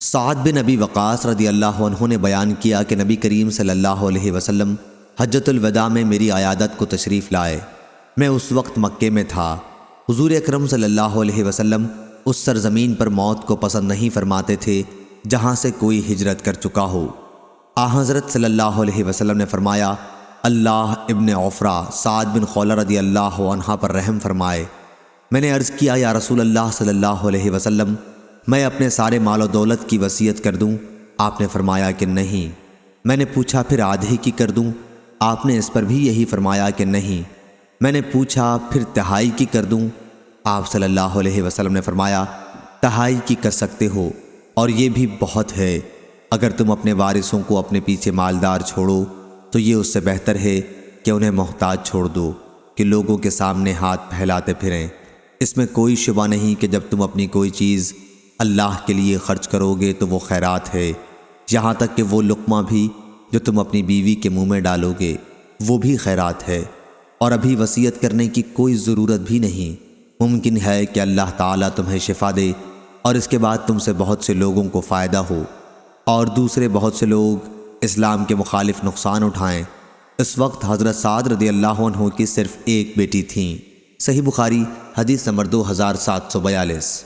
سعد بن ابی وقاص رضی اللہ عنہ نے بیان کیا کہ نبی کریم صلی اللہ علیہ وسلم حجۃ الوداع میں میری عیادت کو تشریف لائے۔ میں اس وقت مکے میں تھا۔ حضور اکرم صلی اللہ علیہ وسلم اس سرزمین پر موت کو پسند نہیں فرماتے تھے جہاں سے کوئی ہجرت کر چکا ہو۔ حضرت صلی اللہ علیہ وسلم نے فرمایا، اللہ ابن عفرہ سعد بن خولہ رضی اللہ عنہ پر رحم فرمائے۔ میں نے عرض کیا، یا رسول اللہ صلی اللہ علیہ وسلم، میں اپنے سارے مال و دولت کی وصیت کر دوں؟ آپ نے فرمایا کہ نہیں۔ میں نے پوچھا، پھر آدھے کی کر دوں؟ آپ نے اس پر بھی یہی فرمایا کہ نہیں۔ میں نے پوچھا، پھر تہائی کی کر دوں؟ آپ صلی اللہ علیہ وسلم نے فرمایا، تہائی کی کر سکتے ہو، اور یہ بھی بہت ہے۔ اگر تم اپنے وارثوں کو اپنے پیچھے مالدار چھوڑو تو یہ اس سے بہتر ہے کہ انہیں محتاج چھوڑ دو کہ لوگوں کے سامنے ہاتھ پھیلاتے پھریں۔ اس میں کوئی شبہ نہیں کہ جب تم اپنی کوئی چیز اللہ کے لیے خرچ کرو گے تو وہ خیرات ہے، یہاں تک کہ وہ لقمہ بھی جو تم اپنی بیوی کے منہ میں ڈالو گے وہ بھی خیرات ہے۔ اور ابھی وصیت کرنے کی کوئی ضرورت بھی نہیں۔ ممکن ہے کہ اللہ تعالیٰ تمہیں شفا دے اور اس کے بعد تم سے بہت سے لوگوں کو فائدہ ہو، اور دوسرے بہت سے لوگ اسلام کے مخالف نقصان اٹھائیں۔ اس وقت حضرت سعد رضی اللہ عنہ کی صرف ایک بیٹی تھیں۔ صحیح بخاری حدیث نمبر 2742۔